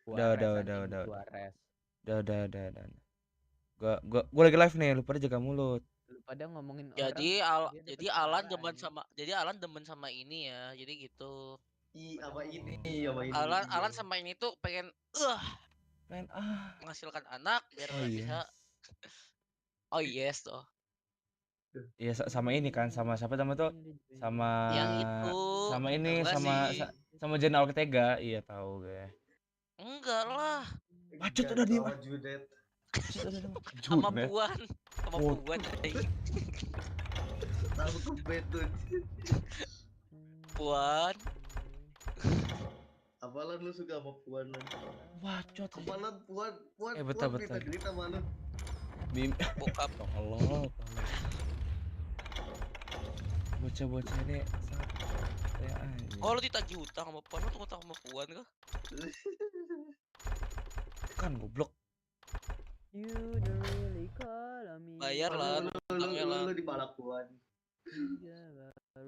Udah. Juarezz. Udah. Gua lagi live nih, lu pada jaga mulut. Lu pada ngomongin Jadi orang. dia jadi dapet Alan suara, demen anjing. sama jadi Alan demen sama ini ya. Jadi gitu. Sama ini. Alan sama ini tuh pengen Main menghasilkan anak biar Oh, iya. bisa. Oh yes tuh. Iya sama ini kan, sama siapa nama tuh? Sama Yang itu. sama ini Enggak sih. sama Jenderal Ortega. Iya tahu gue. Enggak lah. Bacot udah diem. Judet. Sama Puan. Sama Oh. Puan. Tahu kebet tuh. Puan. Apalan lu suka sama Puan? Bacot. Apalan Puan Betul. minta duit sama lu. Bokap. Allah. Bocah-bocah ini ya aja. Oh lu ditagih utang sama Puan, lu tuh utang sama Puan kah? Kan goblok. You don't really call on me. Bayar lah. Lu di palak Puan.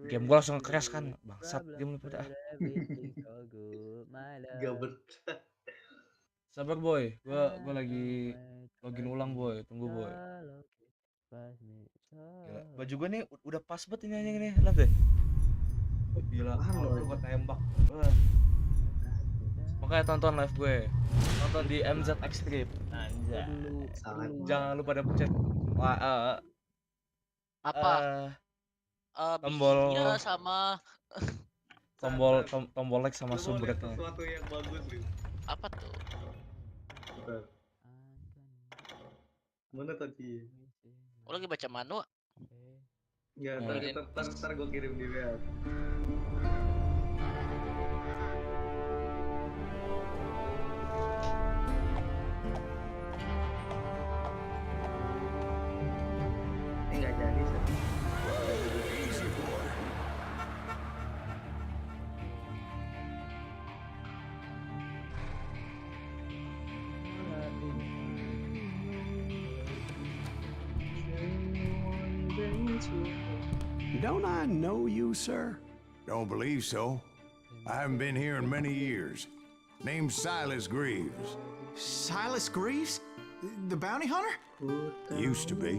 Game gua langsung crash kan. Bangsat game lu pada. Gak betah. Sabar boy, gua lagi login ulang boy, tunggu boy. Gila, baju gua nih udah pas banget ini anjing nih, lihat deh. Gila, gua tembak. Makanya tonton live gue. Tonton di MZ Extreme. Anjay. Jangan lupa pada pencet Apa? Tombol bijinya sama tombol like sama subscribe-nya. Sesuatu yang bagus gitu. apa tuh? Bentar. Mana tadi? Oh lagi baca manu? Ya, ntar gue kirim di WA. Enggak jadi sih. Don't I know you, sir? Don't believe so. I haven't been here in many years. Name's Silas Greaves. Silas Greaves? The bounty hunter? Used to be.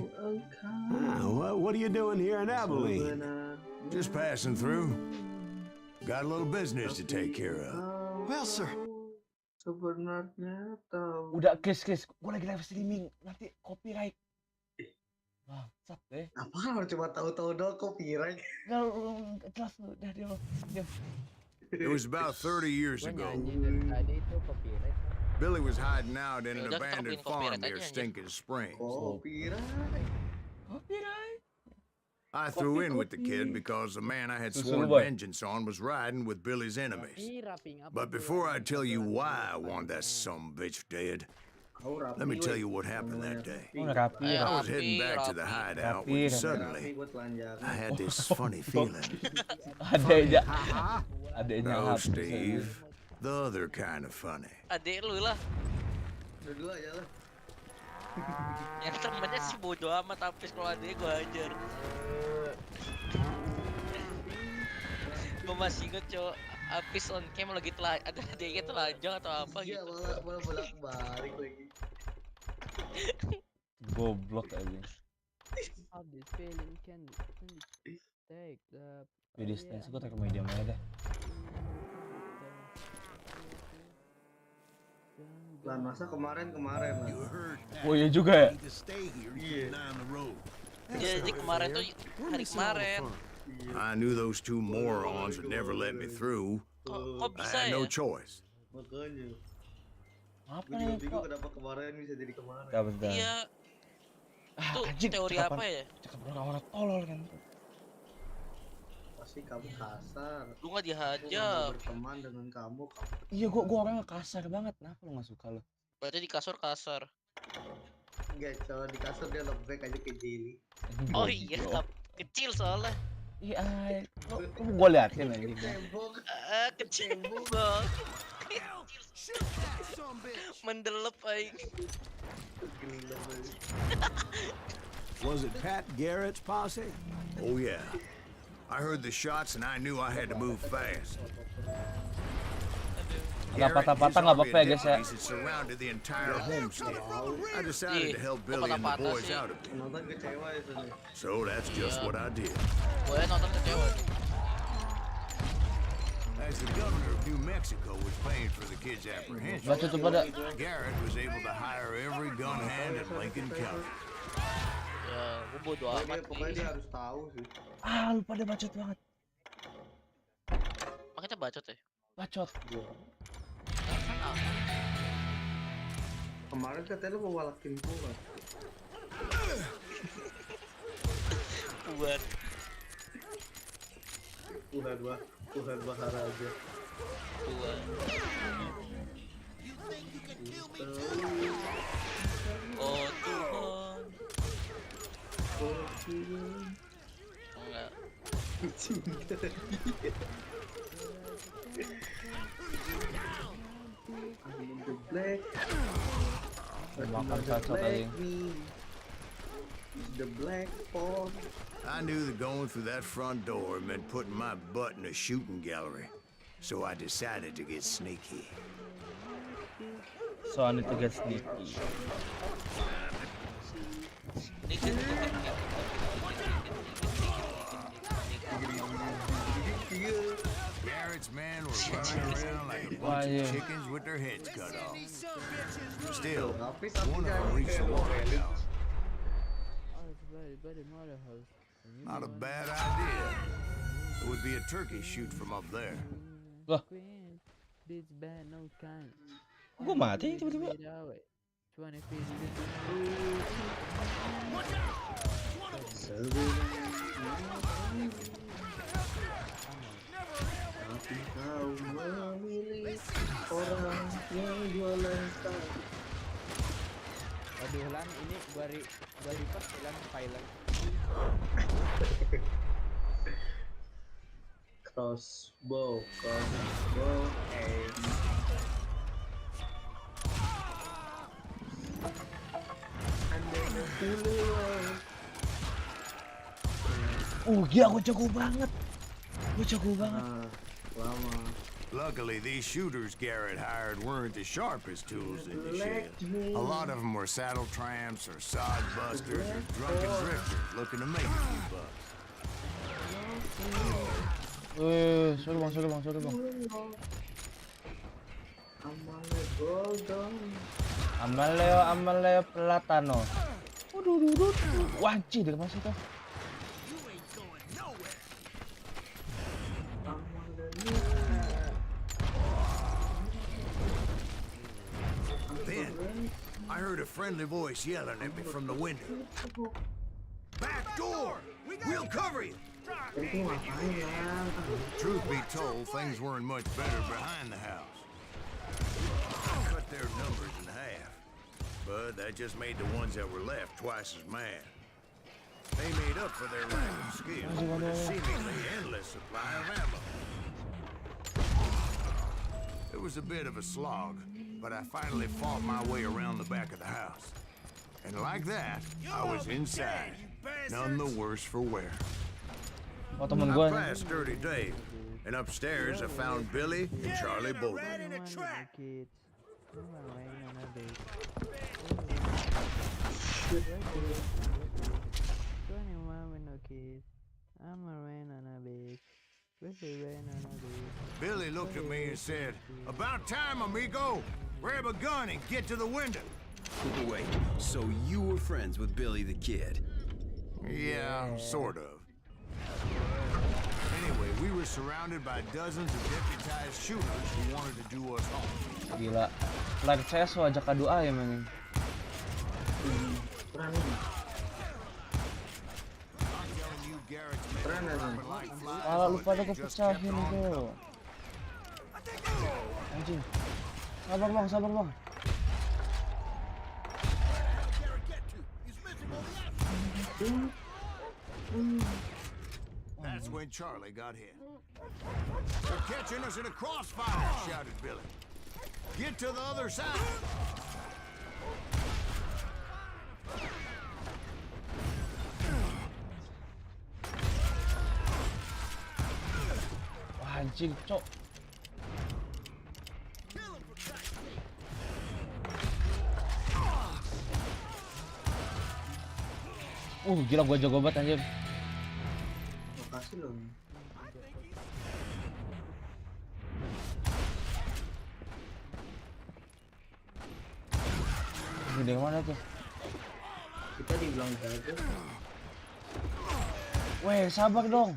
What are you doing here in Abilene? Just passing through. Got a little business to take care of. Well, sir. Sebenarnya tahu. Udah guys, gue lagi live streaming, nanti copyright. Bangsat deh. Apa lu cuma tahu-tahu doang copyright? Enggak jelas lu, udah dia. It was about 30 years Gua ago. nyanyi dari tadi itu copyright. Billy was hiding out in an Yaudah, kita abandoned bikin farm copyright near aja, anjir. Stinking Springs. Copyright. I threw in with the kid because the man I had Susul, sworn boy. vengeance on was riding with Billy's enemies. Wrapping up. But before I tell you why I want that sumbitch dead, let me tell you what happened that day. Rapi. I was heading back to the hideout when suddenly I had this funny feeling. Adeknya No, habis. Steve. The other kind of funny. Adik lu lah. Dua aja lah. Yang temennya sih bodo amat, habis kalau adiknya gue hajar. Gue masih inget cowok habis on cam lagi ada adiknya telanjang atau apa Iya, gitu. malah bolak-balik lagi. Goblok aja. How this feeling can take the Jadi stance gue take medium aja deh. Lah masa kemarin lah. Oh iya juga ya. Iya. Ya jadi kemarin tuh hari kemarin. I knew those two morons would never let me through. Kok I bisa had ya? no choice. Makanya. Apa Gue nih juga bingung kok? kenapa kemarin bisa jadi kemarin. Bentar. Iya. Itu teori apa ya? Cakap orang tolol kan. Pasti kamu kasar. Lu nggak Aku dihajar. nggak berteman dengan kamu. Iya gua orangnya kasar banget. Kenapa lu gak suka lu? Berarti di kasur kasar. Enggak, kalau di kasur dia lembek aja kayak jelly. Oh iya, kecil soalnya. Iya, lu gua liatin aja. Tembok. Kecil gua. Mendelep aing. Gila banget. Was it Pat Garrett's posse? Oh, yeah. I heard the shots and I knew I had to move fast. Garrett patah-patah nggak apa-apa ya guys ya. had surrounded the entire homestead. I decided to help Billy and the boys out a bit. Nonton kecewa itu nih. So that's just what I did. Gue nonton kecewa. As the governor of New Mexico was paying for the kids' apprehension, Baca tuh pada. Garrett was able to hire every gun hand in Lincoln County. Ya, gue bodo amat. Pokoknya dia harus tahu sih. Ah, lupa deh bacot banget. Makanya bacot ya. Bacot. Kemarin katanya lu mau walakin gua. Buat. Tuhan Maharaja. Buat. Oh Tuhan. Enggak. The black. Makan cocok kali. The black phone. I knew that going through that front door meant putting my butt in a shooting gallery, so I decided to get sneaky. So I need to get sneaky. Garrett's men were running around like a bunch of chickens with their heads cut off. Still, one of them reached the water tower. Not a bad idea. It would be a turkey shoot from up there. Loh, gue mati tiba-tiba. Kau memilih orang yang jualan tahu. Waduh Lan, ini gua record hilang pilot. Crossbow. Gila gue jago banget. Lama. Luckily, these shooters Garrett hired weren't the sharpest tools in the shed. A lot of them were saddle tramps or sod busters or drunken drifters looking to make a few bucks. Suruh bang. Amaleo Platano. Wajib dari mana itu? Then, I heard a friendly voice yelling at me from the window. Back door! We'll cover you! Truth be told, things weren't much better behind the house. Cut their numbers in half, but that just made the ones that were left twice as mad. They made up for their lack of skill with a seemingly endless supply of ammo. It was a bit of a slog, but I finally fought my way around the back of the house. And like that, I was inside, none the worse for wear. Oh, temen I gue. passed Dirty Dave, and upstairs I found Billy and Charlie Bolden. Billy looked at me and said, "About time, amigo. Grab a gun and get to the window." Wait, so you were friends with Billy the Kid? Yeah, sort of. Anyway, we were surrounded by dozens of deputized shooters who wanted to do us harm. Gila. Like CS wajah kadu ayam ini. I'm telling you, Garrett's men were like flies. Kalau lupa ada kepecahin itu. Anjing. Sabar bang. That's when Charlie got hit. "They're catching us in a crossfire," shouted Billy. "Get to the other side." Wah, anjing, cok. Gila gua jago banget anjir. Makasih loh. Ini dari mana tuh? Kita dibilang jaga. Weh, sabar dong.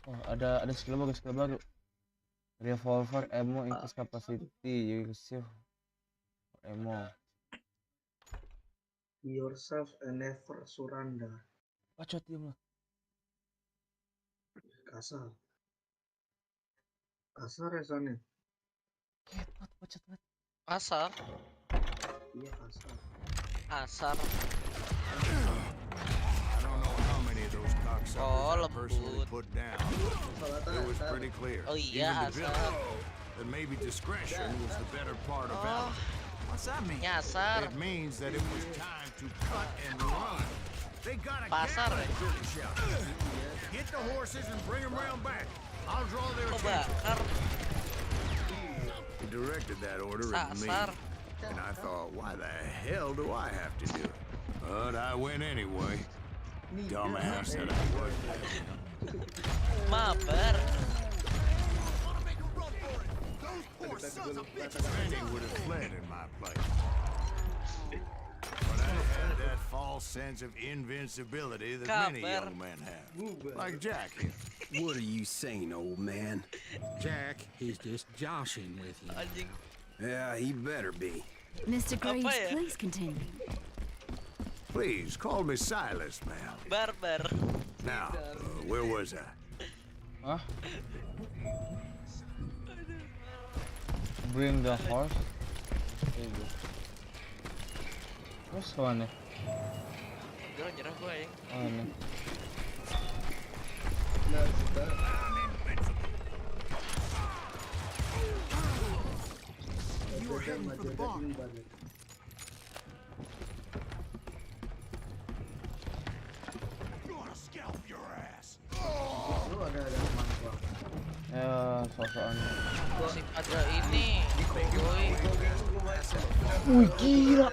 Oh, ada skill baru. Revolver ammo increase capacity, you receive ammo. Be yourself and never surrender. Bacot diem lah. Kasar. Kasar ya sana. Ketot, bacot banget. Asar. Iya kasar. Asar. I don't know how many of those cocksuckers I personally lembut. put down. It was pretty clear. Oh iya, Even to asar. Billy, that maybe discretion was the better part of valor. What's that mean? Nyasar. It means that it was time to cut and run. They got a Pasar, gap, eh? Billy shouted. Get the horses and bring them round back. I'll draw their Kok attention. bakar? He directed that order at me, Sasar. and I thought, why the hell do I have to do it? But I went anyway. Dumbass that I was. Mabar. Many would have fled in my place. But I had that false sense of invincibility that many Kabar. young men have. Like Jack here. What are you saying, old man? Jack, he's just joshing with you. Anjing. Yeah, he better be. Mr. Graves, ya? please continue. Please call me Silas, ma'am. Barbar. Now, where was I? Hah? Bring the horse. Terus kemana? Jangan nyerah gua ya. Oh ini. Nah, kita You were heading for the bar. Gonna scalp your ass. lu ada teman gua. Ya, sosokan. Musik ada ini. Boy. Wih, gila.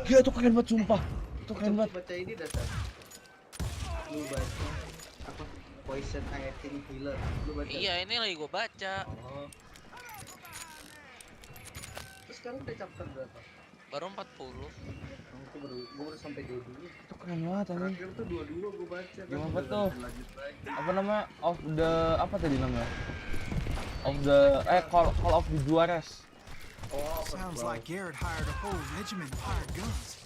Gila itu keren banget sumpah. Itu keren banget. Baca ini dasar. Lu baca apa? Poison Ivy Healer. Lu baca. Iya, ini lagi gua baca. Oh. Terus sekarang udah chapter berapa? Baru 40. Gua baru sampai 22. Itu keren banget anjing. Terakhir tuh 22 gua baca. Gimana Udah tuh? lanjut lagi. Apa namanya? Of the apa tadi namanya? Of the call of the Juarezz. Oh, Sounds like Garrett hired a whole regiment of hired guns.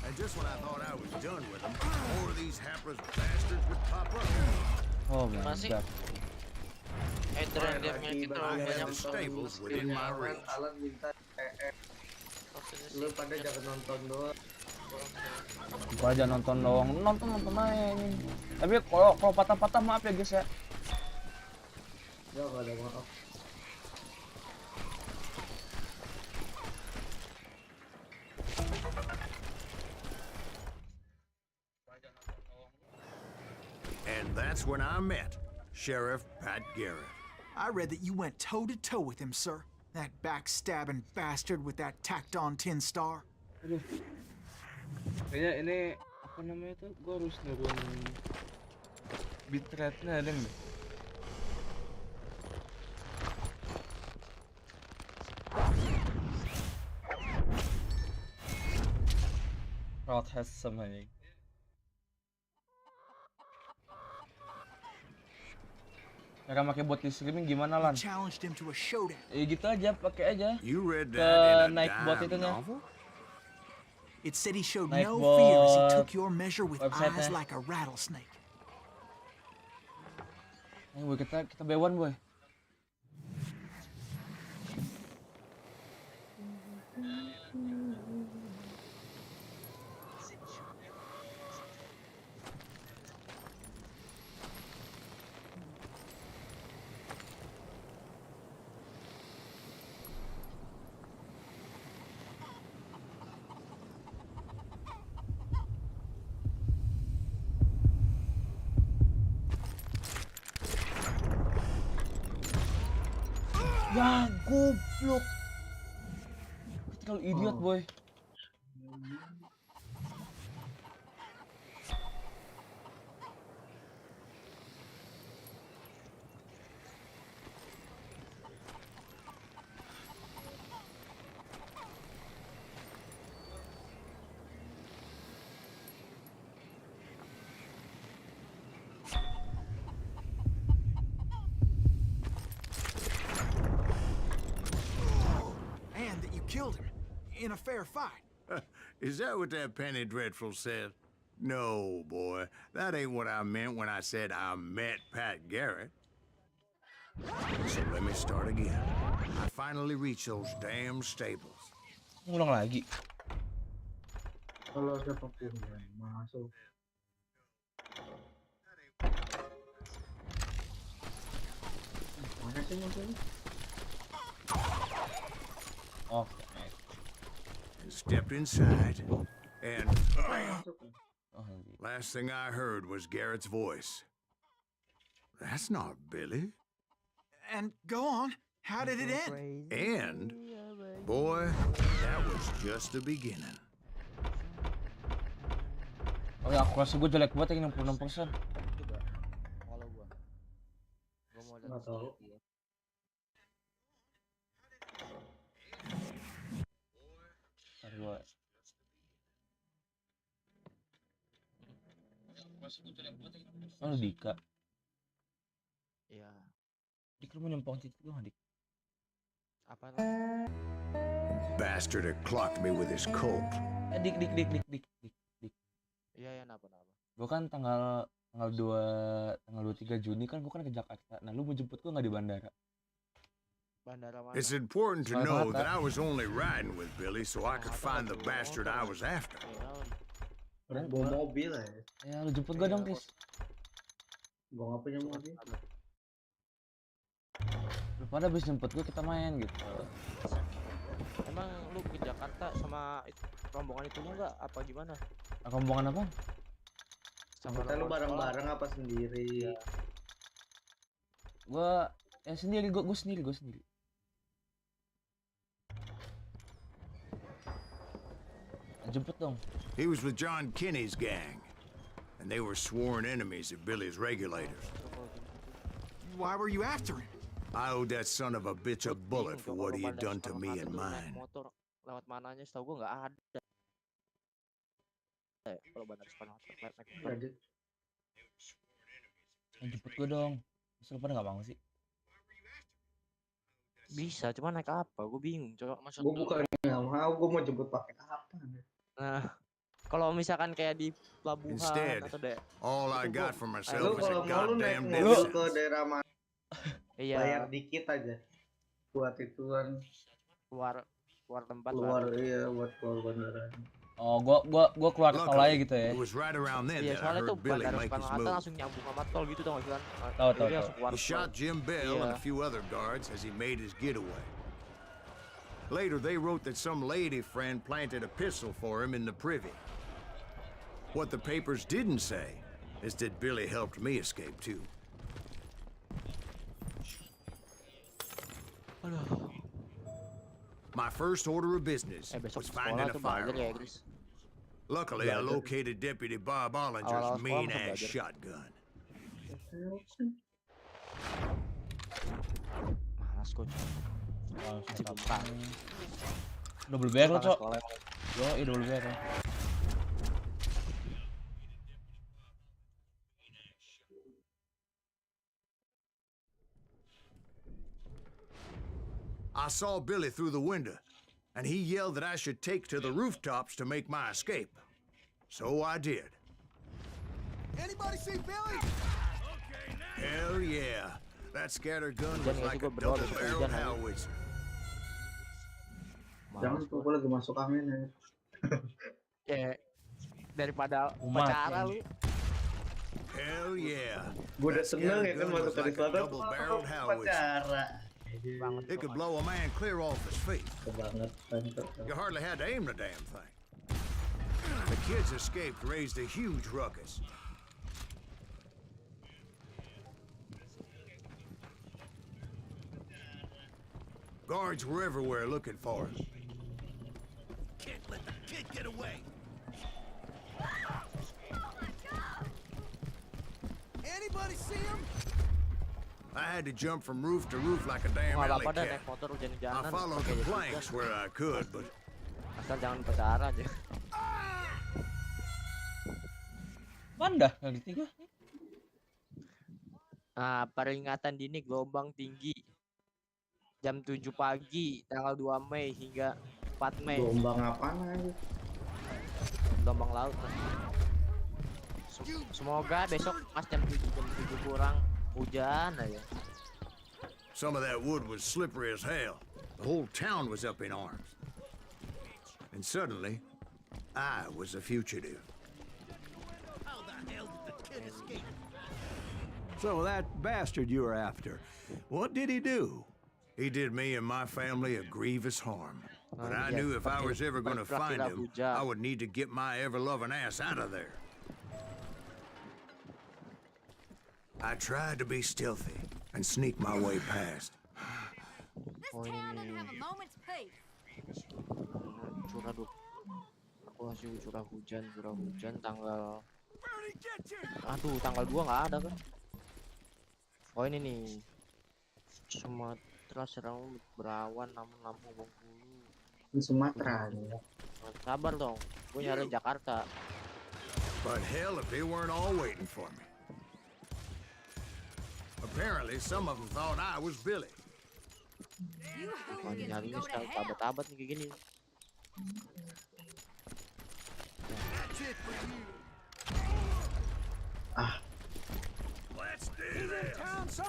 And just when I thought I was done with them, more of these hapless bastards would pop up. Oh my Masih? god. Adrian dia punya kita I banyak had the stables within my reach. Alan minta lu pada jangan nonton doang. Gua aja nonton doang. Nonton aja ini. Tapi kalau patah-patah maaf ya guys ya. Ya enggak ada maaf. And that's when I met Sheriff Pat Garrett. I read that you went toe to toe with him, sir. That backstabbing bastard with that tacked on tin star. Aduh. Kayaknya ini apa namanya tuh? Gua harus nurun bitrate-nya ada nggak? Rod has some money. Cara pakai bot di streaming gimana lan? Challenged him to a showdown. Gitu aja, pakai aja. You read Ke that in a naik bot dime itunya. novel? It said he showed Naik no fear as he bot took your measure with website-nya. eyes like a rattlesnake. Ayo boy, kita B1 boy. Ya goblok. Terlalu idiot boy. killed him in a fair fight. Is that what that Penny Dreadful said? No, boy. That ain't what I meant when I said I met Pat Garrett. So let me start again. I finally reached those damn stables. Ngulang lagi. Kalau siapa pun yang masuk. Mana sih musuhnya? Oh, And stepped inside, and bam! Masuk. oh lagi. Last thing I heard was Garrett's voice. That's not Billy. And go on. How did it end? And, boy, that was just the beginning. Oh ya, akurasi gue jelek banget yang 66%. Coba. Kalau gua mau lihat. Nggak tahu. Iya. Ntar gua. Oh, Dika. Iya. Dik, lu mau nyempong titik doang, Dik. Apa Bastard had clocked me with his colt. Dik. Iya, napa. Gua kan tanggal 23 Juni kan gua kan ke Jakarta. Nah, lu mau jemput gua nggak di bandara? Bandara mana? It's important to Sorry know about that that. I was only riding with Billy so I could find the bastard I was after. Iya, Bawa mobil ya. Ya, lu jemput gua dong, Tis. Gua nggak punya mobil. Lu pada habis jemput gua kita main gitu. Emang lu ke Jakarta sama rombongan itu enggak apa gimana? Rombongan apa? Kita lu bareng-bareng apa sendiri? Gua sendiri, gua sendiri. Jemput dong. He was with John Kinney's gang, and they were sworn enemies of Billy's regulators. Why were you after him? I owed that son of a bitch a bullet for what he had done to me and mine. Motor lewat mananya setahu gua enggak ada. Kalau bandar Soekarno naik motor. Jadi Jemput gua dong. Masa lu pada nggak mau sih? Bisa, cuma naik apa? Gue bingung, coba maksud gua lu. bukan nggak mau, gua mau jemput pakai apa? Nah, kalau misalkan kayak di pelabuhan Instead, atau deh. all I Itu got gua- for Lu myself is a kalau mau lu naik goddamn mobil death ke sentence. daerah mana? Iya, Bayar dikit aja. Buat itu kan keluar tempat keluar baru. iya buat keluar bandara. Oh, gua keluar tol aja gitu ya. It was right around then Iya, that I soalnya tuh heard Billy bandara make his Soekarno Hatta move. langsung nyambung sama tol gitu tau gak sih kan? Tahu. Jadi langsung keluar He shot tol. Jim Bell and a Yeah. few other guards as he made his getaway. Later, they wrote that some lady friend planted a pistol for him in the privy. What the papers didn't say is that Billy helped me escape too. Aduh. My first order of business Besok was sekolah finding a tuh belajar ya, firearm. Chris. Luckily, I located Deputy Bob Awal-awal Ollinger's sekolah mean-ass belajar. shotgun. Malas coach. Masih bentang. Double barrel, Panas Cok. sekolah. Yo, double barrel. I saw Billy through the window, and he yelled that I should take to the rooftops to make my escape. So I did. Anybody see Billy? Hell yeah. That scatter gun was Hujan nggak sih? like a Gua berdoa besok double-barreled hujan aja. howitzer. Jangan Malas tuh gua. gua lagi masuk angin ya. Ya, daripada Umat, upacara ya. lu. Hell yeah. Gua udah That seneng scatter ya kan gun masuk was ke like a selatan. double-barreled howitzer. Pacara. Banget. It could blow a man clear off his feet. Kebangetan tuh. You hardly had to aim the damn thing. The kids escaped raised a huge ruckus. Guards were everywhere looking for him. Can't let the kid get away. Anybody see him? I had to jump from roof to roof like a damn Nggak alley apa-apa dah cat. naik motor I hujan-hujanan. followed pakai the jas planks hujan. where I could, but Asal jangan upacara aja. Mana? Nggak gitu gua. Nah, peringatan dini gelombang tinggi. Jam 7 pagi, tanggal 2 Mei hingga 4 Mei. Gelombang apaan aja? Gelombang laut. Semoga besok pas jam 7 kurang hujan aja. Some of that wood was slippery as hell. The whole town was up in arms. And suddenly, I was a fugitive. How the hell did the kid escape? So that bastard you were after, what did he do? He did me and my family a grievous harm. But I knew if I was ever going to find him, I would need to get my ever-loving ass out of there. I tried to be stealthy and sneak my way past. This town doesn't have a moment's peace. Curah dulu. Aku masih curah hujan tanggal. Aduh, tanggal 2 nggak ada kan? Oh ini nih. Sumatera serang berawan namun Lampung Bengkulu. Di Sumatera ya. Sabar dong, gue nyari Jakarta. But hell if they weren't all waiting for me. Apparently, some of them thought I was Billy. You Kalau hooligans nyarinya go to sekali hell. tabat-tabat nih kayak gini. Let's do this.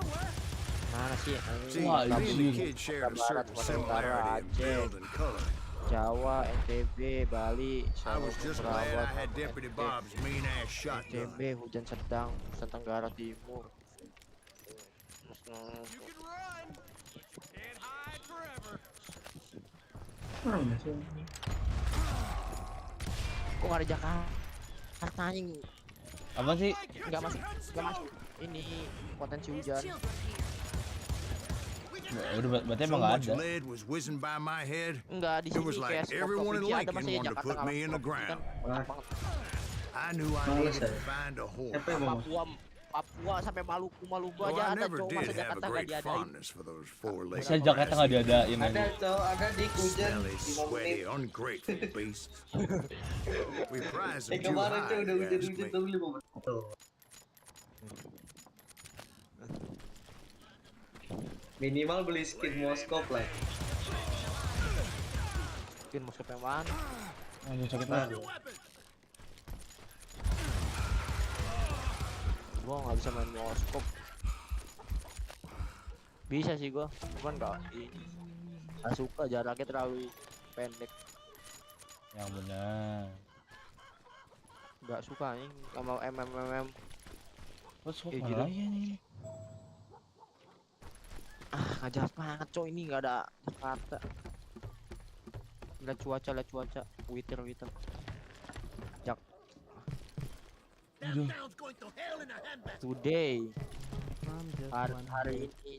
Mana sih? See, Wah, me and the anjing. kid shared a Barat, certain Sumatera, similarity in Aceh, build and color. Jawa, NTB, Bali, I was just glad I had Perawat, Deputy Bob's mean-ass shotgun. NTB, hujan sedang, Nusa Tenggara Timur. Mana sih? Kok nggak ada Jakarta anjing? Apa sih? Nggak masuk. Ini potensi There's hujan. children here. Udah berarti So emang nggak much ada. lead was whizzing by my head. Enggak di It sini was like kayak semua everyone in provinsi ada Lincoln masih wanted to Jakarta put nggak me in the masuk provinsi kan. ground. Enak banget. I knew I Males needed ya? to find a hole. Siapa yang mau? Papua sampai Maluku Though aja I ada never cowok did masa have a Jakarta nggak great diadain. fondness for those four-legged Masa Jakarta nggak diadain Ada aja. cowok, ada di hujan smelly, 5 sweaty, menit. ungrateful beasts. We prize them too Kemarin high, tuh udah you ask hujan-hujan me. tuh 5 menit. Tuh. Minimal beli skin Moskop lah. Mungkin mau siapa yang mana? Aduh sakit banget. Gua nggak bisa main moskop. Bisa sih gua, cuman nggak suka jaraknya terlalu pendek. Yang benar. Nggak suka nih sama MM. Terus kok Kayak mana gitu. lagi nih? Nggak jelas banget coy, ini nggak ada Jakarta. Lihat cuaca, Twitter. Jak Aduh. Town's going to hell in a handbasket. today hari ini.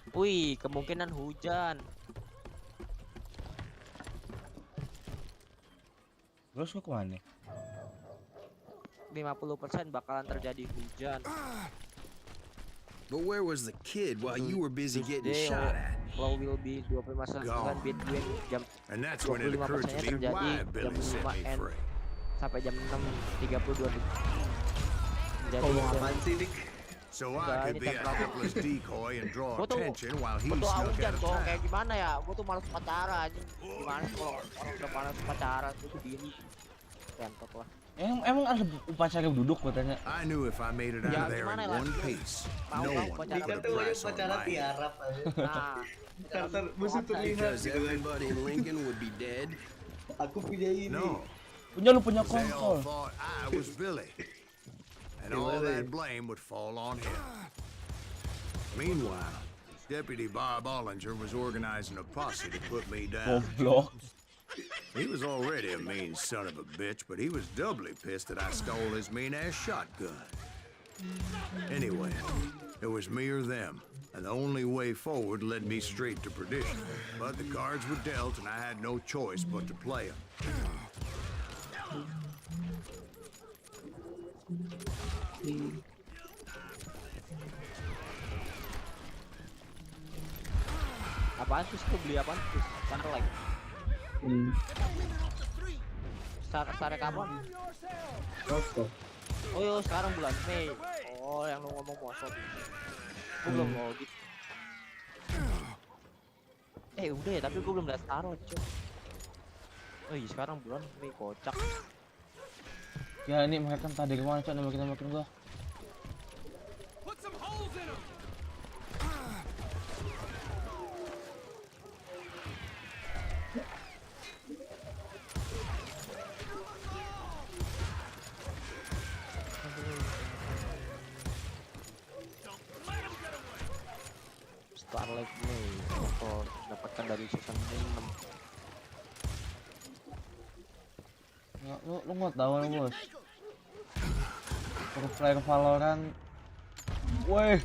Wih, kemungkinan hujan. Terus kok kemana? 50% bakalan terjadi hujan. But where was the kid while you were busy getting Today, shot at? Low will be 25% Gone. between jam And that's when it occurred to me 25% why terjadi Billy jam set 5 me and free. sampai jam 6.32. Jadi Ngomong apaan sih, Dik? So Enggak, I could ini be a tempat- hapless decoy and draw Gua tuh- attention while he gua tuh snuck hujan out of kok town. kayak gimana ya? Gua tuh malas pacaran anjing. Gimana sih kalau orang udah malas pacaran itu diri. Kentot lah. Emang ada upacara duduk katanya. I knew if I made it Ya, out of there gimana in lah? one piece, Mau no kan one would pacaran put a Dika tuh price on pacaran my di head. Arab aja. Nah, Karena musuh terlihat Because gitu kan. everybody in Lincoln would be dead. Aku punya ini. No, Lu punya they all konsol. thought I was Billy. And all that blame would fall on him. Meanwhile, Deputy Bob Ollinger was organizing a posse to put me down. Goblok. He was already a mean son of a bitch, but he was doubly pissed that I stole his mean-ass shotgun. Anyway, it was me or them, and the only way forward led me straight to perdition. But the cards were dealt, and I had no choice but to play them. apaan sih tuh beli apaan sih? Starlight. Start kapan? Roscoe. Oh yo, sekarang bulan Mei. Oh, yang lu ngomong mosok. Gue belum mau gitu. Udah ya, tapi gue belum lihat Starlight, cuy. Oh iya, sekarang bulan Mei, kocak. Ya ini mereka tadi kemana cok, makin gua. Starlight Mei, motor dapatkan dari season 6. Ya, lu nggak tahu lu bos. Pro player Valorant. Woi,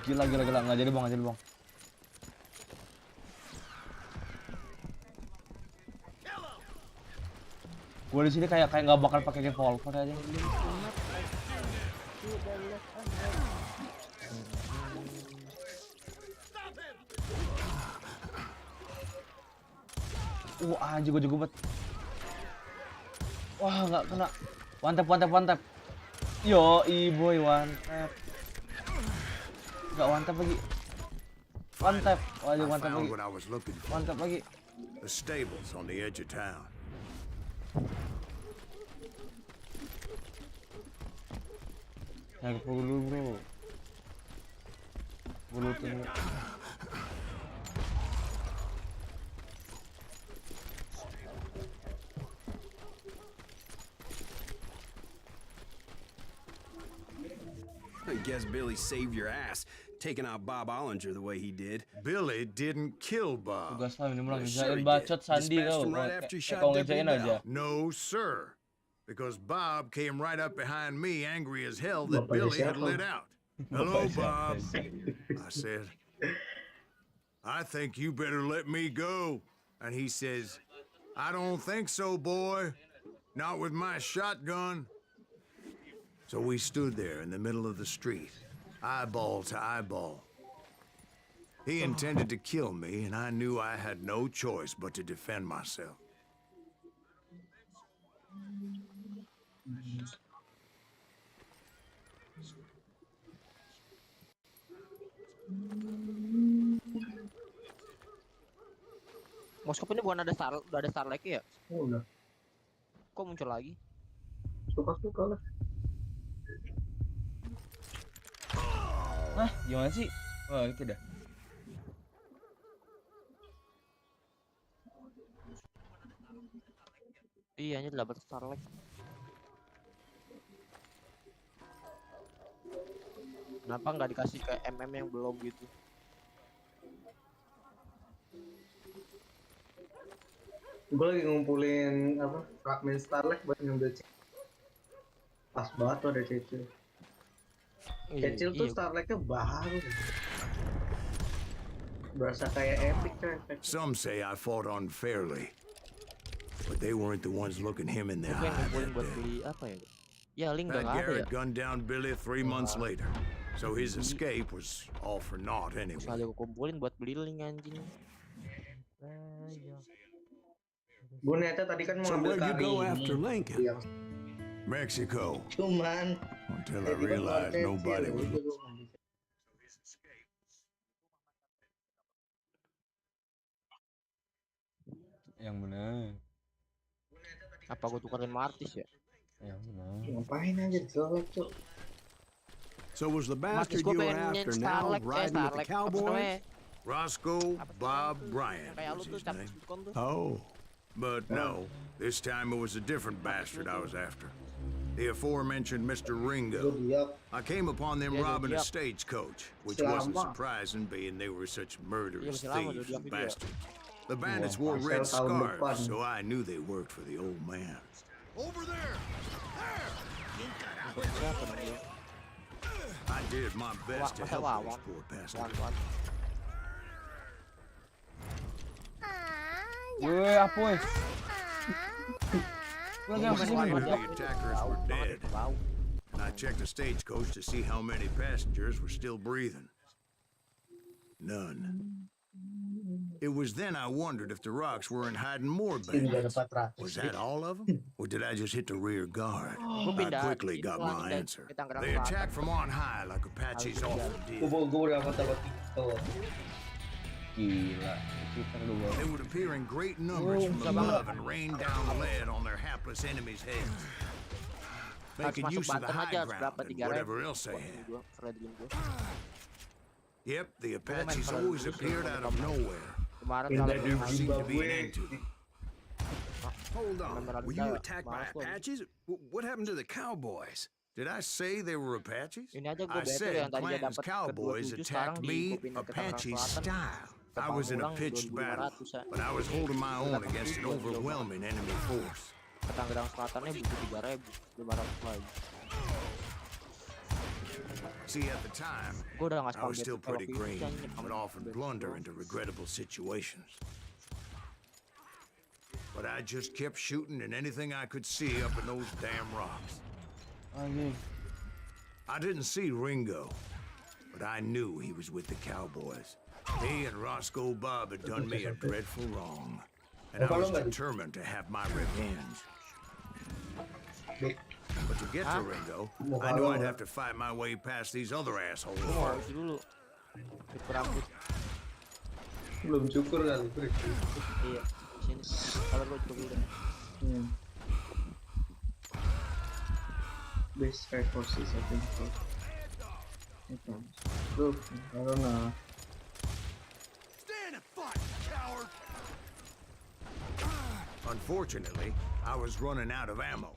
gila nggak jadi bang. Gue di sini kayak nggak bakal pakai revolver aja. Anjir gue juga bet. Wah nggak kena. One tap. Yo boy one tap. Nggak one tap lagi. One tap lagi. One tap lagi. The stables on the edge of town. Yang dulu bro. Bulu tuh. I guess Billy saved your ass, taking out Bob Ollinger the way he did. Billy didn't kill Bob. Tugas lah minimal Sure ngejain he bacot did. Sandi Dispatched kau. him right after he shot Kau Deputy ngejain aja. Bell. No, sir. Because Bob came right up behind me, angry as hell that Bapaknya Billy had siapa? lit out. Hello, Bob. I said, I think you better let me go. And he says, I don't think so, boy. Not with my shotgun. So we stood there in the middle of the street, eyeball to eyeball. He intended to kill me, and I knew I had no choice but to defend myself. Moskop ini bukan udah ada Starlight ya? Udah. Kok muncul lagi? Suka-suka lah. Hah, gimana sih? Wah, itu dah. Iya, ini dapat Starlight. Kenapa nggak dikasih ke MM yang belum gitu? Gue lagi ngumpulin fragmen Starlight buat ngambil pas banget tuh ada Cecil. Cecil tuh Starlightnya baru. Berasa kayak epic kan. Some say I fought unfairly, but they weren't the ones looking him in the Gue eye ngumpulin that buat day. beli apa ya? Ya link udah That nggak ada ya. Garrett gunned down Billy 3 months later, so his escape was all for naught anyway. Sengaja gue kumpulin buat beli link anjing. Gue niatnya tadi kan mau So ngambil where'd you kari go ini. after Lincoln? Yang Mexico, cuman until I tiba-tiba keluar realized Cecil, nobody would udah look. gua ngambil. Yang bener. Apa gue tukerin sama artis ya? Yang bener. Ngapain aja jelek cuk. So was the Martis bastard gue you were pengen after now Starlight, riding with the Starlight. Apa cowboys? namanya? Roscoe Bob Bryant Kayak lu was tuh his capek name. Bitcoin tuh. Oh. But no, this time it was a different bastard I was after. The aforementioned Mr. Gue Ringo. diap. I came upon them Yeah, robbing a yeah. stagecoach, which Selama. wasn't surprising being they were such murderous Yeah, selama thieves dia and video. bastards. The bandits wore Pasal red tahun depan. scarves, so I knew they worked for the old man. Over there! Siapa nih? I did my best to Masa help wawan? those poor bastards. Wan. Woi, apa woi? Lu lagi apa sih? Later, Wan. the attackers were dead, Bau. and I checked the stagecoach to see how many passengers were still breathing. None. It was then I wondered if the rocks weren't hiding more Sini udah bandits. ada 400. Was that all of them? Or did I just hit the rear guard? Gua I pindah quickly sini got lah, my pindah answer. ke Tangerang They Selatan. attacked from on high like Apaches often did. Gue udah dapat gitu. Gila, cheater lu bos. They would appear in great numbers from above and rain down lead on their hapless enemies' heads. Harus Making masuk use of the Banten high aja, harus ground berapa and 3.000. whatever else they had. Gua Fredlin gua. Yep, the main Apaches kalau always dulu appeared sih, out of nowhere. Kemarin Pindah kalau di Never seemed to be an Zimbabwe. end to them. Hold on. Were you Benar-benar attacked by malas gua. Apaches? What happened to the cowboys? Did I say they were Apaches? Ini aja gua I better said yang tadinya Clanton's dapat cowboys ke 27 sekarang attacked di me gua pindah ke Tangerang Apache Selatan. style. I was in a pitched battle, but I was holding my own against an overwhelming enemy force. Ke Tangerang Selatannya butuh 3.500 lagi. See, at the time, Gua udah nggak I spawn was still BTP pretty waktu itu, green, saya but often blunder into regrettable situations. But I just kept shooting at anything I could see up in those damn rocks. Anjing. I didn't see Ringo, but I knew he was with the cowboys. He and Roscoe Bob had done me a dreadful wrong, and I was determined to have my revenge. But to get to Ringo, I knew I'd have to fight my way past these other assholes Gua mau first. isi dulu. Cukur rambut. Belum cukur kali. Iya, di sini. Kalau gua cukur dulu deh. Best strike forces, I think. Look, I don't know. Stand and fight, coward! Unfortunately, I was running out of ammo.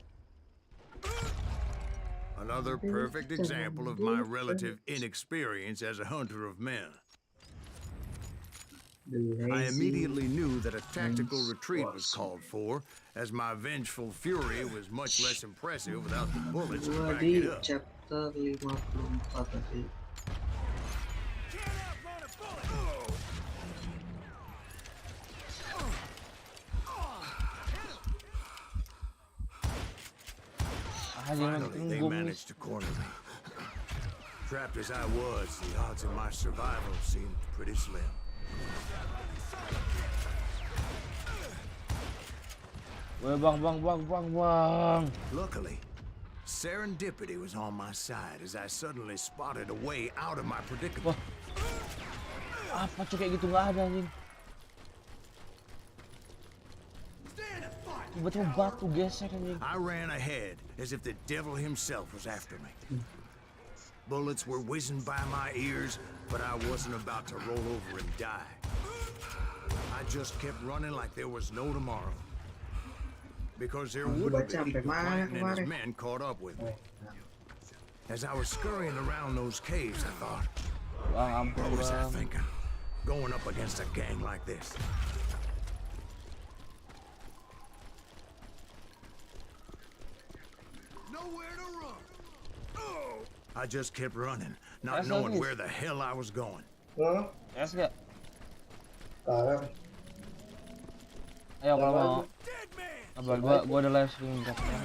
Another perfect example of my relative inexperience as a hunter of men. I immediately knew that a tactical retreat was called for, as my vengeful fury was much less impressive without the bullets to Gua back di it up. chapter 54 tadi. Finally, they managed to corner me. Trapped as I was, the odds of my survival seemed pretty slim. Weh bang. Luckily, serendipity was on my side as I suddenly spotted a way out of my predicament. Apa tuh kayak gitu nggak ada anjing. Tiba-tiba batu geser anjing. I ran ahead as if the devil himself was after me. Bullets were whizzing by my ears, but I wasn't about to roll over and die. I just kept running like there was no tomorrow. Because there wouldn't be if Clanton and his men caught up with me. As I was scurrying around those caves, I thought, Bang, what ampun was I bang. thinking? Going up against a gang like this. Nowhere to run. I just kept running, not That's knowing obvious. where the hell I was going. Hah? Yes gak? Sekarang. Ayo kalau mau. Abang gua udah live stream katanya.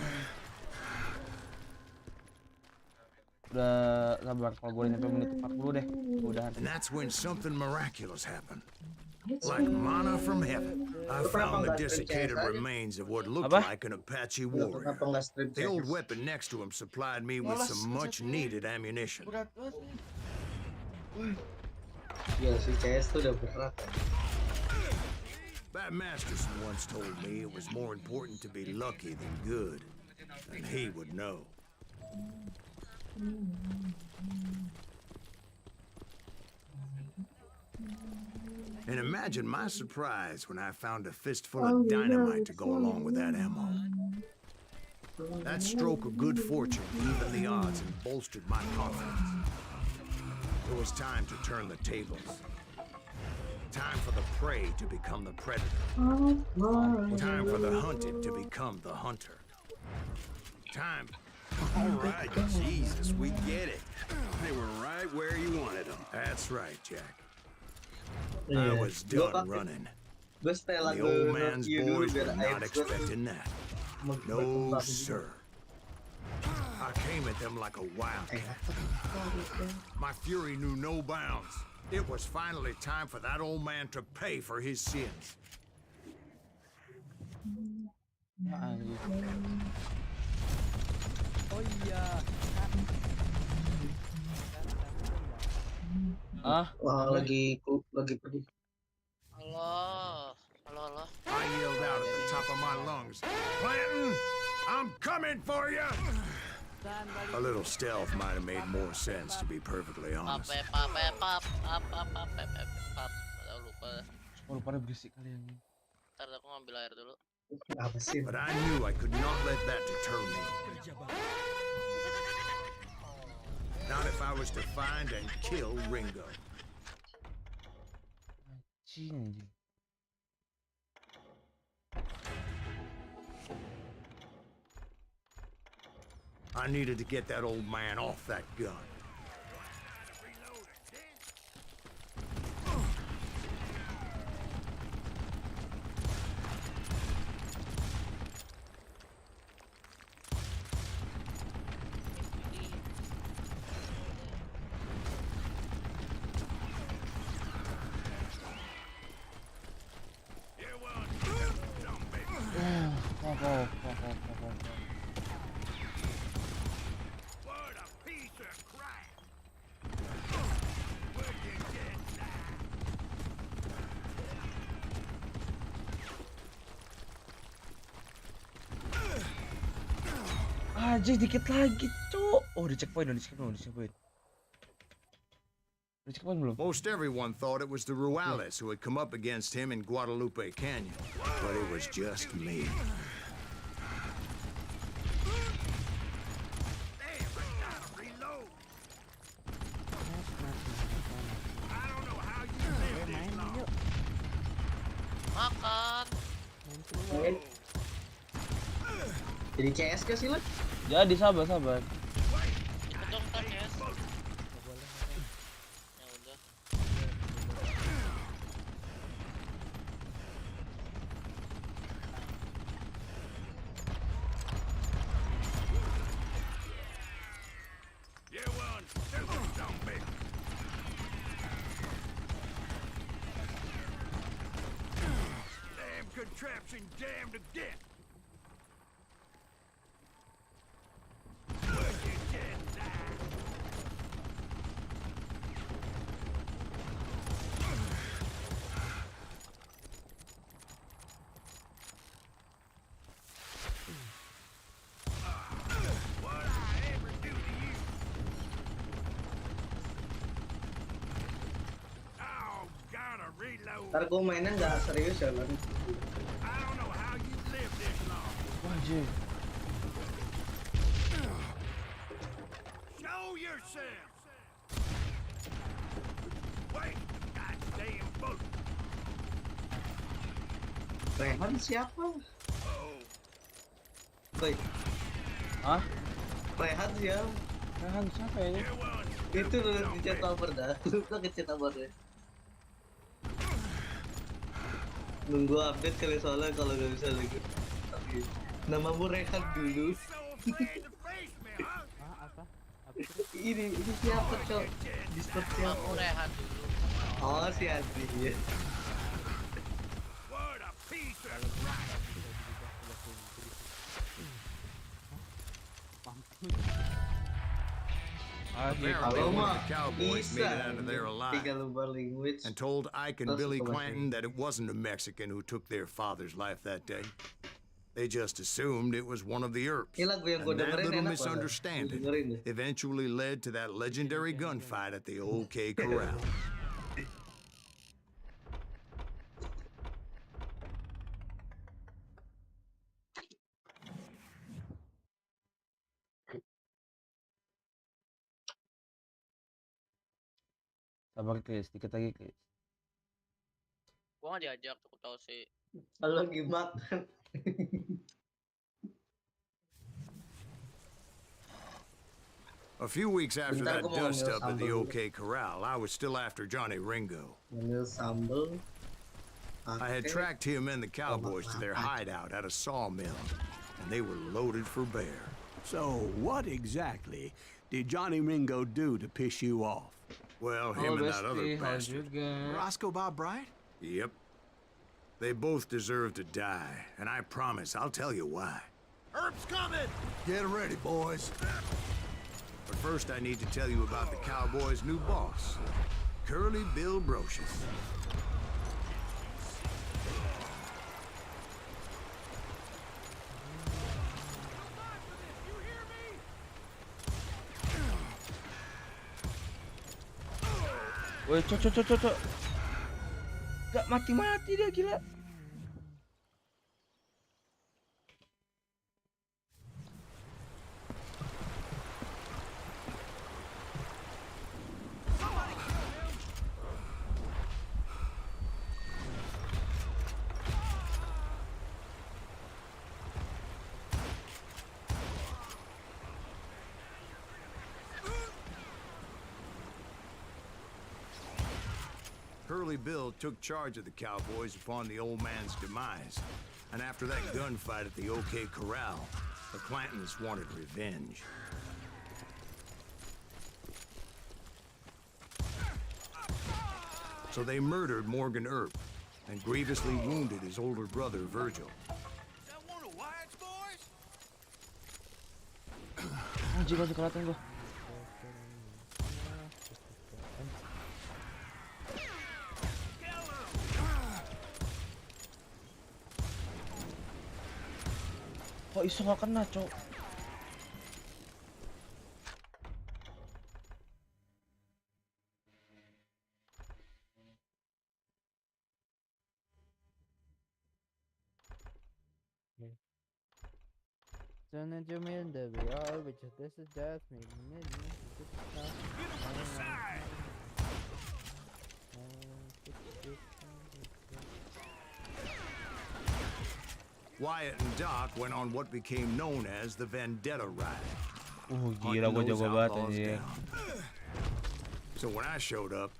Udah sabar kalau gue nyampe menit 40 deh. Udahan. And that's when something miraculous happened. Like manna from heaven, I found the desiccated remains of what looked Apa? like an Apache warrior. Kenapa nggak strip The old checks? weapon next to him supplied me with some much needed ammunition. Iya sih, CS tuh udah berat. Bat Masterson once told me it was more important to be lucky than good, and he would know. And imagine my surprise when I found a fistful of dynamite to go along with that ammo. That stroke of good fortune evened the odds and bolstered my confidence. It was time to turn the tables. Time for the prey to become the predator. Time for the hunted to become the hunter. Time. All right, Jesus, we get it. They were right where you wanted them. That's right, Jack. I Iya. was Gua done pakai- running. Gua setel The lagu old man's review dulu boys biar were air not gua expecting that. No, berkembang sir. I came at them like a wildcat. My fury knew no bounds. It was finally time for that old man to pay for his sins. Ya, anjir. Oh iya. Ah, Wah, apa? lagi pergi. Halo, halo, halo. I yelled out at the top of my lungs, Clanton, I'm coming for you! A little stealth might have made more sense, to be perfectly honest. Pap. Tahu lupa. Oh, pada berisik kalian. Ntar aku ngambil air dulu. Apa sih? But I knew I could not let that deter me. Not if I was to find and kill Ringo. Anjing. I needed to get that old man off that gun. Wow. What a piece of crap! Anjir, dikit lagi, cuk. Oh, di checkpoint belum? Most everyone thought it was the Ruales who had come up against him in Guadalupe Canyon, but it was just me. Makan. Jadi CS ke sih, Lan? Jadi sabar. Ikut dong ntar ya. Ya udah. Damn contraption, damn to death! Ntar gue mainnya nggak serius ya, Lan. Anjir. Show yourself! Wait, goddamn bullet! Rehan siapa? Woi, Ah, Rehan siapa? Rehan siapa ya? Itu lu di chat tower dah. Lu ke chat tower deh. Nunggu update kali soalnya kalau nggak bisa lagi. Tapi namamu Rehan dulu. Ini siapa, Cok? Discord siapa? Aku rehat dulu. Oh, si Adri ya. Apparently, one of the cowboys made it out of there alive Tiga lubar language. and told Ike and Billy Clanton that it wasn't a Mexican who took their father's life that day. They just assumed it was one of the Earps. Ini lagu yang gue And that dengerin little enak banget. misunderstanding Dengerin deh. eventually led to that legendary gunfight at the OK Corral. Sabar, Chris. Dikit lagi, Chris. Gua nggak diajak, aku tahu sih. Kalau lagi makan. A few weeks after Bentar, that gua mau dust ngambil up at the sambal OK Corral, I was still after Johnny Ringo. Ngambil sambal. I had tracked him and the cowboys to their hideout at a sawmill, and they were loaded for bear. So, what exactly did Johnny Ringo do to piss you off? Well, Halo him and that other Besti, halo bastard. juga. Roscoe Bob Bryant? Yep. They both deserve to die, and I promise I'll tell you why. Herb's coming! Get ready, boys. But first I need to tell you about the Cowboys' new boss, Curly Bill Brocious. Woi, cok. Gak mati-mati dia, gila. Curly Bill took charge of the Cowboys upon the old man's demise. And after that gunfight at the OK Corral, the Clantons wanted revenge. So they murdered Morgan Earp and grievously wounded his older brother, Virgil. Is that one of Wyatt's boys? Anjir, masih kelihatan gua. Kok iso gak kena, cok? Sana Jamil the VR, which is this is death me. Wyatt and Doc went on what became known as the Vendetta Ride. Gila, gua jago banget anjir. So when I showed up,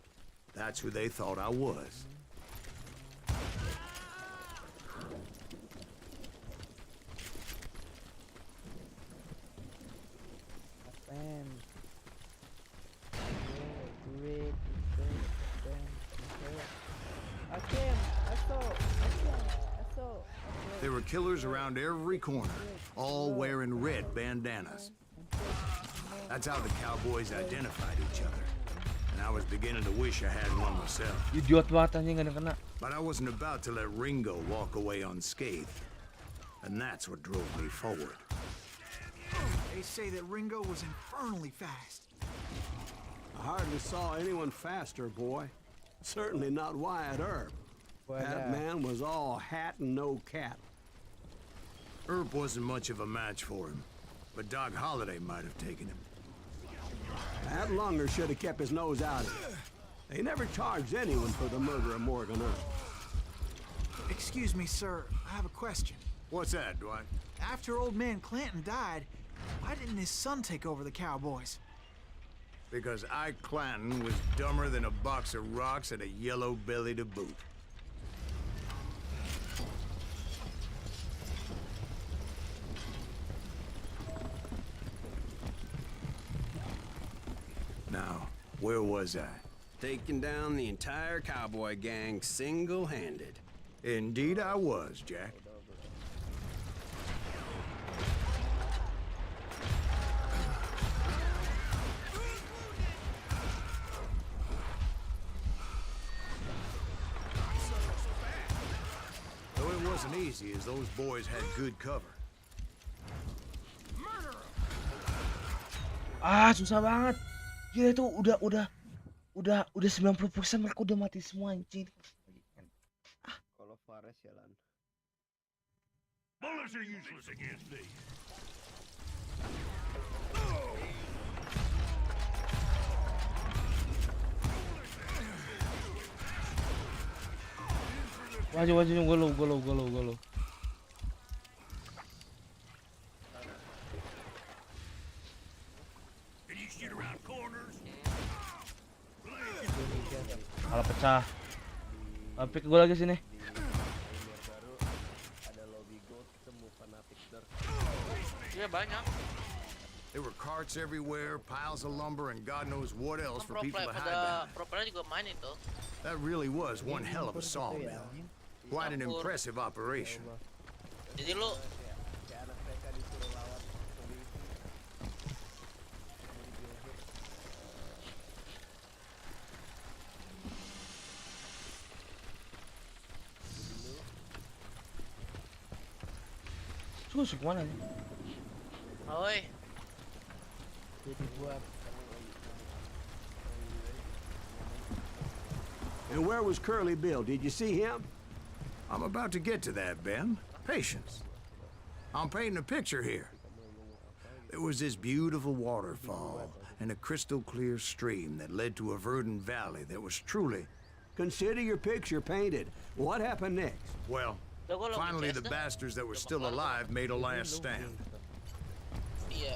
that's who they thought I was. There were killers around every corner, all wearing red bandanas. That's how the Cowboys identified each other. And I was beginning to wish I had one myself. Idiot banget anjing, gak kena. But I wasn't about to let Ringo walk away unscathed. And that's what drove me forward. They say that Ringo was infernally fast. I hardly saw anyone faster, boy. Certainly not Wyatt Earp. That man was all hat and no cap. Earp wasn't much of a match for him, but Doc Holliday might have taken him. That lunger should have kept his nose out of it. They never charged anyone for the murder of Morgan Earp. Excuse me, sir. I have a question. What's that, Dwight? After old man Clanton died, why didn't his son take over the Cowboys? Because Ike Clanton was dumber than a box of rocks and a yellow belly to boot. Now, where was I? Taking down the entire cowboy gang single-handed. Indeed I was, Jack. Though it wasn't easy, as those boys had good cover. Ah, susah banget. Gila itu udah 90% mereka udah mati semua anjing. Kalau Fares ya lan. Bullets are useless against these. Wajib gue lo. Kalau pecah. Pick gue lagi sini. Iya banyak. There were carts everywhere, piles of lumber, and God knows what else for people to hide behind. Pro-player juga main itu. That really was one hell of a sawmill. Quite an impressive operation. Jadi lu Susuk mana nih? oi, Jadi buat And where was Curly Bill? Did you see him? I'm about to get to that, Ben. Patience. I'm painting a picture here. There was this beautiful waterfall and a crystal clear stream that led to a verdant valley that was truly... Consider your picture painted. What happened next? Well, finally the bastards that were still alive made a last stand. iya.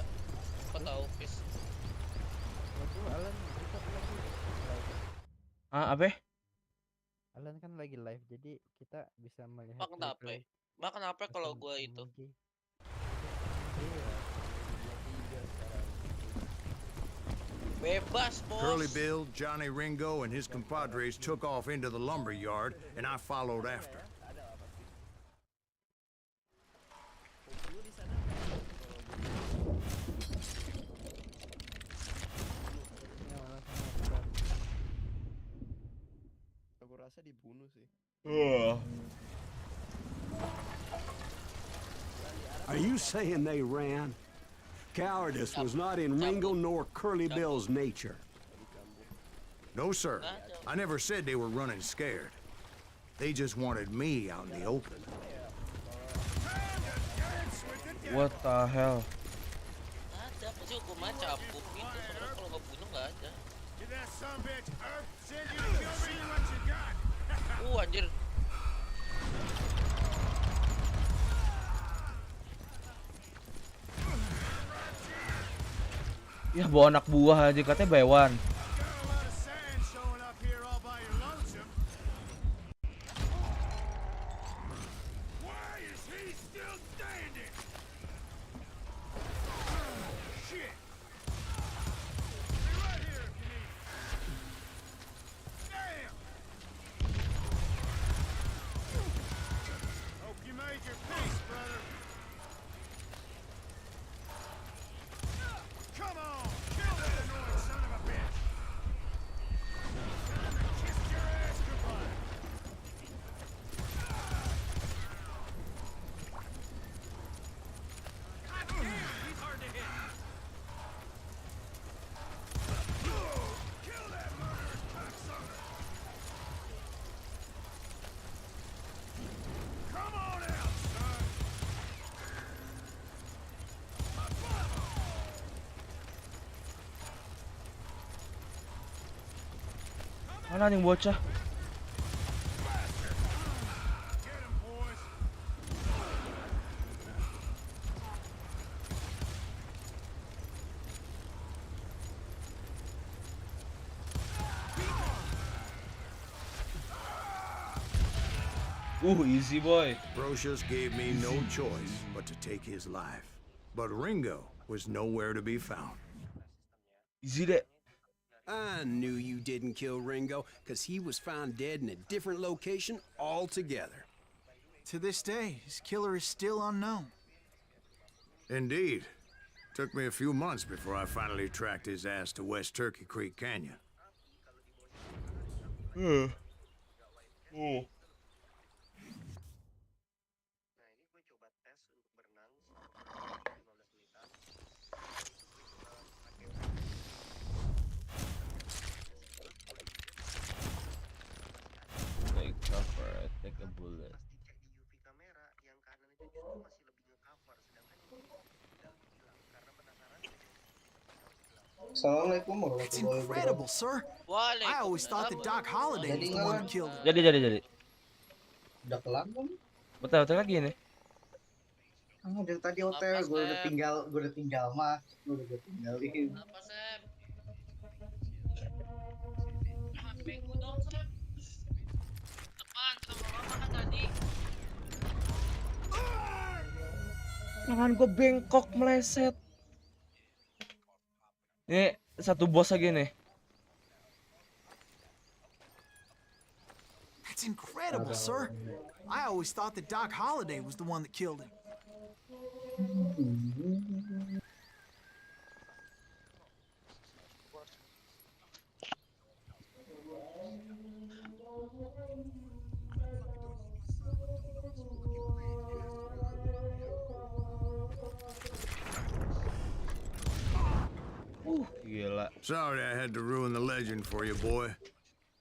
Kau tahu, Fis? itu Alan kita lagi live. Apa? Alan kan lagi live, jadi kita bisa melihat. Mak kenapa? replay Mak kenapa kalau pesan gua itu? emoji. Iya, lagi juga sekarang. Bebas, bos. Curly Bill, Johnny Ringo, and his compadres took off into the lumber yard, and I followed after. Ini malah sama bukan. Aku rasa dibunuh sih. Are you saying they ran? Cowardice was not in Ringo nor Curly Bill's nature. No, sir. I never said they were running scared. They just wanted me out in the open. What the hell? Ada pasti hukuman cabut gitu. Soalnya kalau nggak bunuh nggak ada. Anjir. Ya bawa anak buah aja katanya Baywan. Mana nih bocah? Easy boy. Brocious gave me no choice but to take his life. But Ringo was nowhere to be found. Easy deh. I knew you didn't kill Ringo, because he was found dead in a different location altogether. To this day, his killer is still unknown. Indeed. Took me a few months before I finally tracked his ass to West Turkey Creek Canyon. Nah, ini gue coba tes untuk berenang 15 menit. Take cover, take a bullet. Pas dicek di UV kamera, yang kanan itu justru masih lebih nge-cover, sedangkan yang kiri tidak hilang. Karena penasaran. Assalamualaikum It's warahmatullahi incredible, sir. I always thought that Doc Holliday was the one who killed him. Jadi. Udah kelar belum? Betul lagi nih. Dari tadi hotel gue udah tinggal mas, gue udah tinggalin. Apa, Sam? HP ku dong, Sam. Depan sama mama kan tadi. Tangan gue bengkok meleset. Ini satu bos lagi nih. That's incredible, sir. I always thought that Doc Holliday was the one that killed him. Gila. Sorry I had to ruin the legend for you, boy.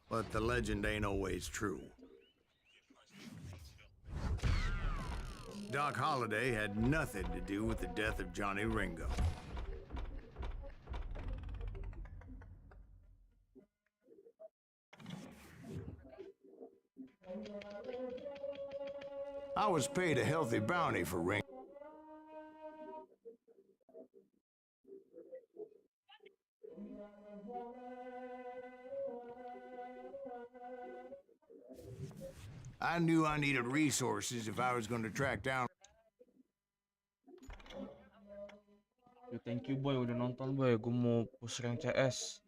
But the legend ain't always true. Doc Holliday had nothing to do with the death of Johnny Ringo. I was paid a healthy bounty for Ringo. I knew I needed resources if I was going to track down. Thank you boy udah nonton boy. Gue mau push rank CS.